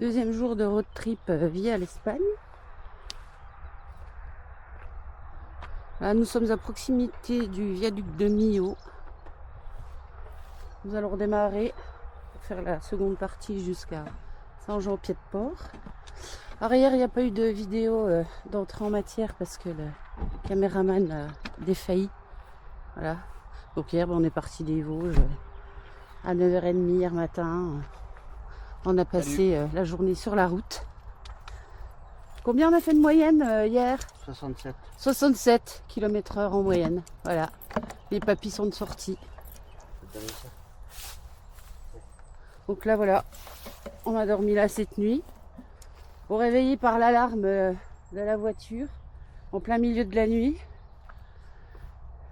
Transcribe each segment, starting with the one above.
Deuxième jour de road trip via l'Espagne. Là, nous sommes à proximité du viaduc de Millau. Nous allons redémarrer pour faire la seconde partie jusqu'à Saint-Jean-Pied-de-Port. Alors hier, il n'y a pas eu de vidéo d'entrée en matière parce que le caméraman a défailli. Voilà. Donc hier, on est parti des Vosges à 9h30 hier matin. On a passé la journée sur la route. Combien on a fait de moyenne hier? 67. 67 km/h en moyenne. Voilà. Les papis sont de sortie. Donc là, voilà. On a dormi là cette nuit. On réveillé par l'alarme de la voiture en plein milieu de la nuit.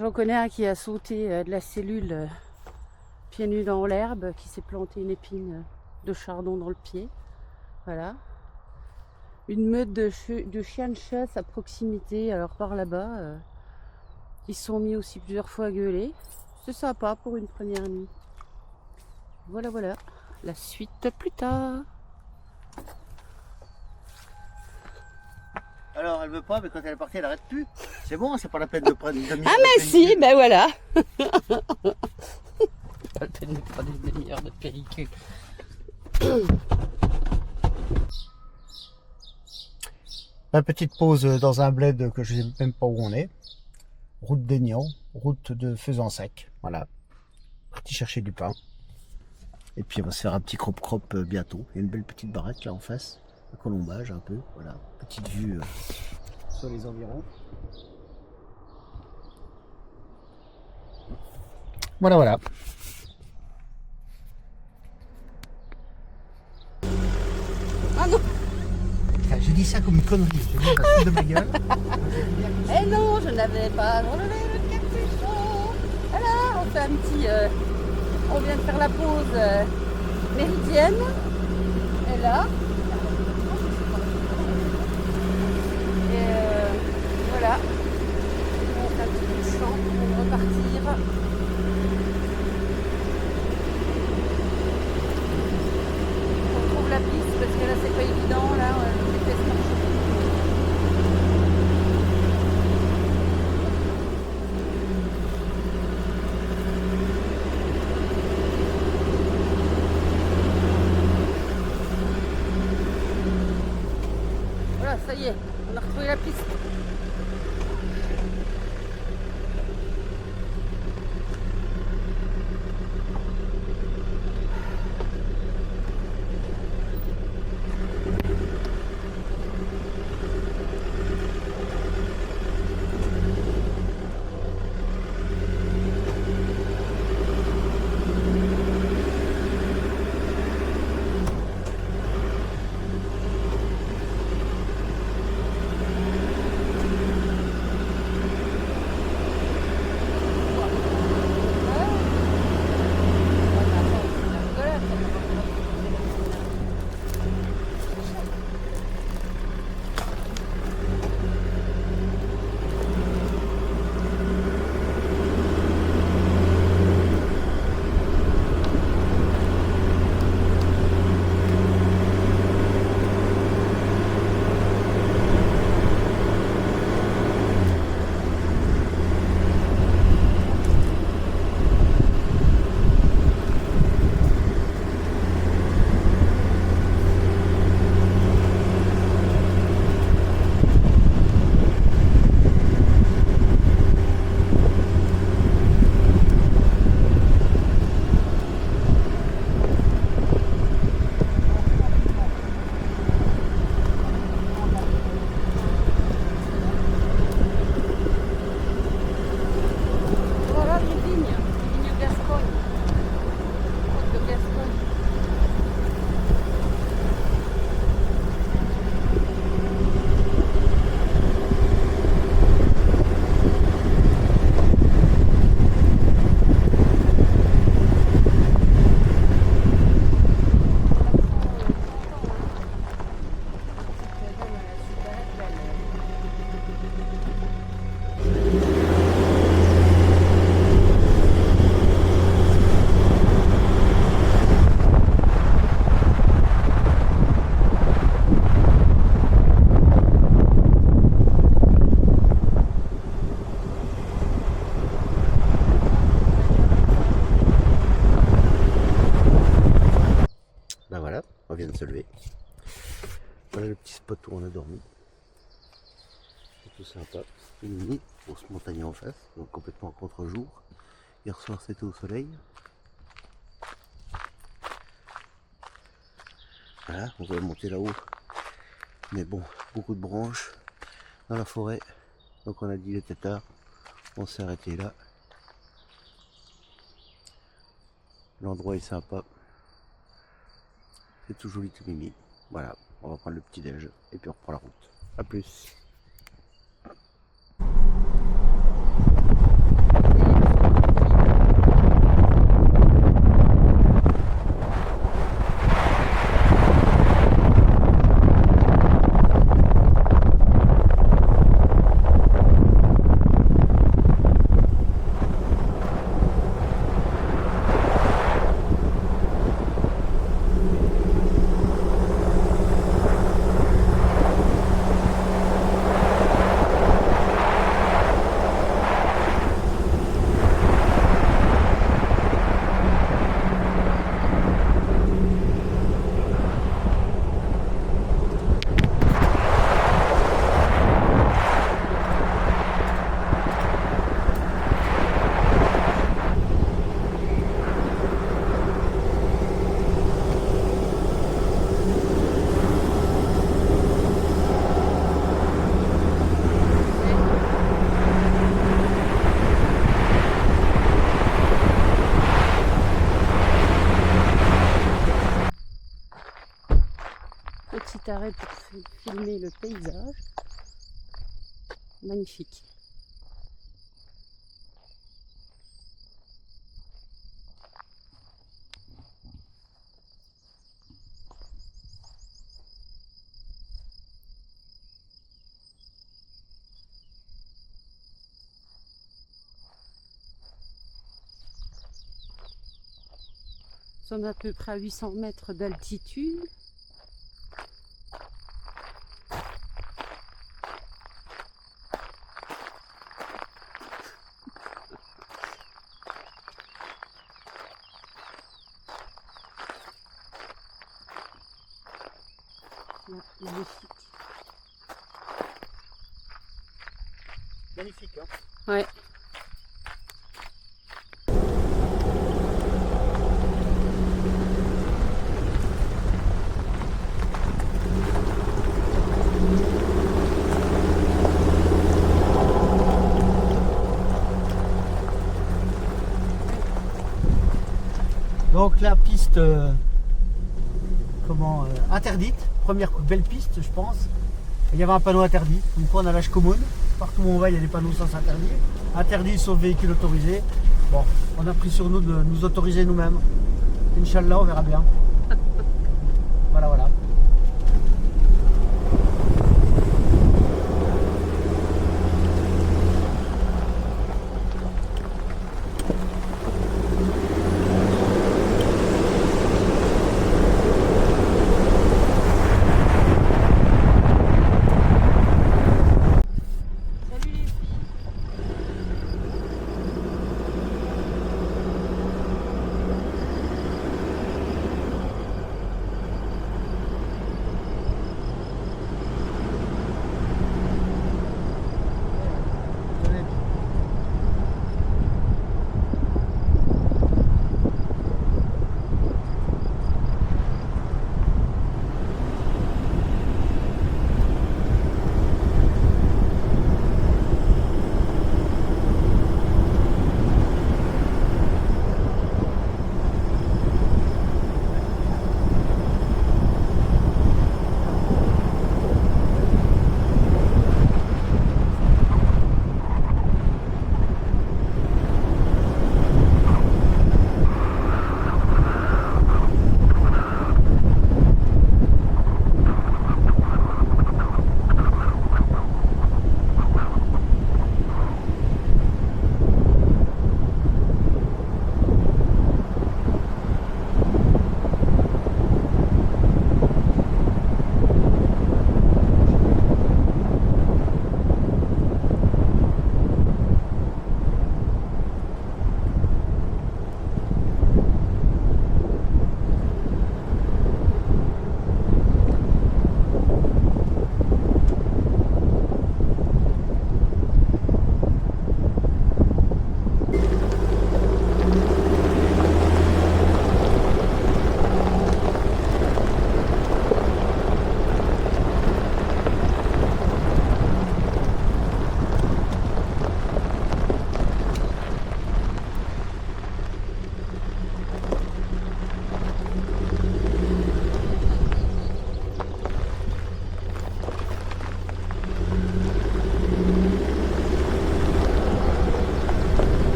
J'en connais un qui a sauté de la cellule pieds nus dans l'herbe, qui s'est planté une épine de chardon dans le pied. Voilà. Une meute de chiens de chasse à proximité, alors par là-bas, ils se sont mis aussi plusieurs fois à gueuler. C'est sympa pour une première nuit. Voilà, voilà. La suite plus tard. Alors elle veut pas, mais quand elle est partie, elle arrête plus. C'est bon, c'est pas la peine de prendre une demi-heure. Ah mais si, ben voilà. Pas la peine de prendre une demi-heure de péricule. Ma petite pause dans un bled que je sais même pas où on est. Route d'Aignan, route de Faisan-Sec. Voilà. Parti chercher du pain. Et puis on va se faire un petit crop bientôt. Il y a une belle petite baraque là en face. Un colombage un peu. Voilà. Petite vue sur les environs. Voilà, voilà. Ah non. Je dis ça comme une connerie. Je dis la suite de ma gueule. Eh non, je n'avais pas relevé le capuchon. Voilà, on fait un petit... on vient de faire la pause méridienne. Et là... Et voilà. On fait un petit peu de champ pour repartir. On trouve la piste parce que là c'est pas évident. Là, on déteste marcher. Voilà, ça y est, on a retrouvé la piste. On vient de se lever. Voilà le petit spot où on a dormi. C'est tout sympa. Une grosse montagne en face, donc complètement en contre-jour. Hier soir c'était au soleil. Voilà, on va monter là-haut. Mais bon, beaucoup de branches dans la forêt. Donc on a dit il était tard. On s'est arrêté là. L'endroit est sympa. C'est tout joli, tout mimi. Voilà, on va prendre le petit déj et puis on reprend la route. A plus. Petit arrêt pour filmer le paysage. Magnifique. Nous sommes à peu près à 800 mètres d'altitude. Là, magnifique. Magnifique, hein? Ouais. Donc la piste interdite, première belle piste je pense. Il y avait un panneau interdit, donc on a l'âge commune. Partout où on va il y a des panneaux sens interdit. Interdit sauf véhicule autorisé. Bon, on a pris sur nous de nous autoriser nous-mêmes. Inch'Allah, on verra bien. Voilà, voilà.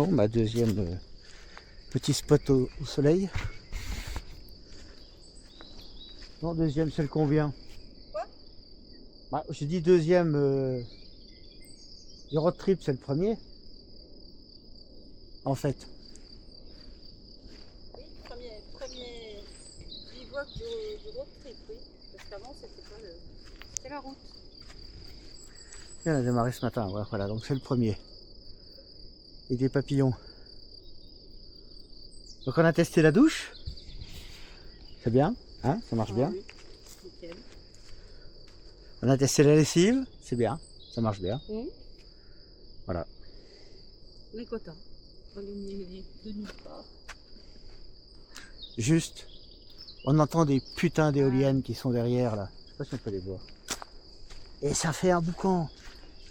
Bon, ma deuxième petit spot au soleil. Non, deuxième, c'est le combien? Quoi? Bah, j'ai dit deuxième du road trip, c'est le premier. En fait. Oui, premier bivouac du road trip, oui. Parce qu'avant, c'était la route. Et on a démarré ce matin, voilà, donc c'est le premier. Et des papillons. Donc on a testé la douche. C'est bien, hein, ça marche bien. Oui. Nickel. On a testé la lessive, c'est bien, ça marche bien. Voilà. On est content. On est de nulle part. Juste, on entend des putains d'éoliennes qui sont derrière là. Je sais pas si on peut les voir. Et ça fait un boucan.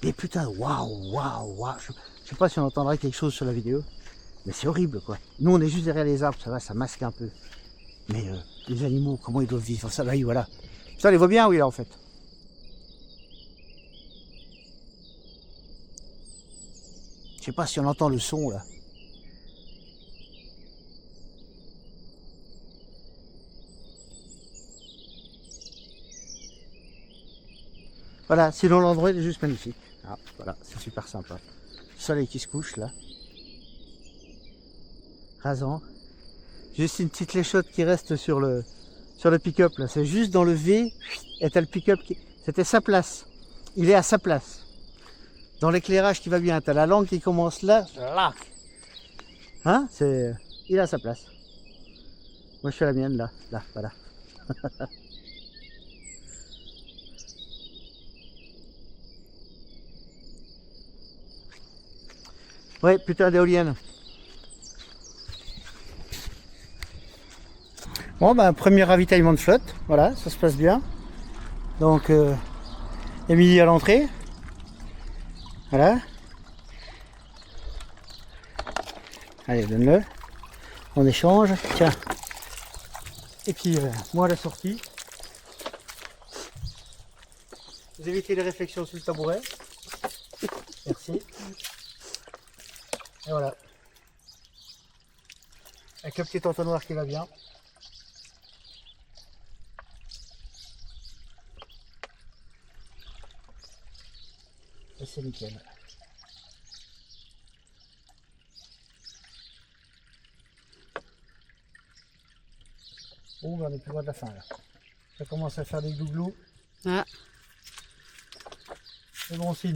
Des putains de waouh, waouh, waouh. Je sais pas si on entendra quelque chose sur la vidéo. Mais c'est horrible quoi. Nous on est juste derrière les arbres, ça va, ça masque un peu. Mais les animaux, comment ils doivent vivre? Ça va, oui, voilà. Ça les voit bien, oui là en fait. Je sais pas si on entend le son là. Voilà, sinon l'endroit est juste magnifique. Ah, voilà, c'est super sympa. Le soleil qui se couche là. Rasant. Juste une petite léchotte qui reste sur le pick-up là. C'est juste dans le V et t'as le pick-up qui... C'était sa place. Il est à sa place. Dans l'éclairage qui va bien. T'as la langue qui commence là. Là. Hein? Il est à sa place. Moi je fais la mienne là. Là, voilà. Ouais, putain d'éolienne. Bon, ben, premier ravitaillement de flotte. Voilà, ça se passe bien. Donc, Émilie à l'entrée. Voilà. Allez, donne-le. On échange. Tiens. Et puis, moi à la sortie. Vous évitez les réflexions sur le tabouret. Merci. Et voilà. Avec le petit entonnoir qui va bien. Et c'est nickel. Oh, ben on est plus loin de la fin là. Ça commence à faire des glouglous. Ah. C'est bon signe.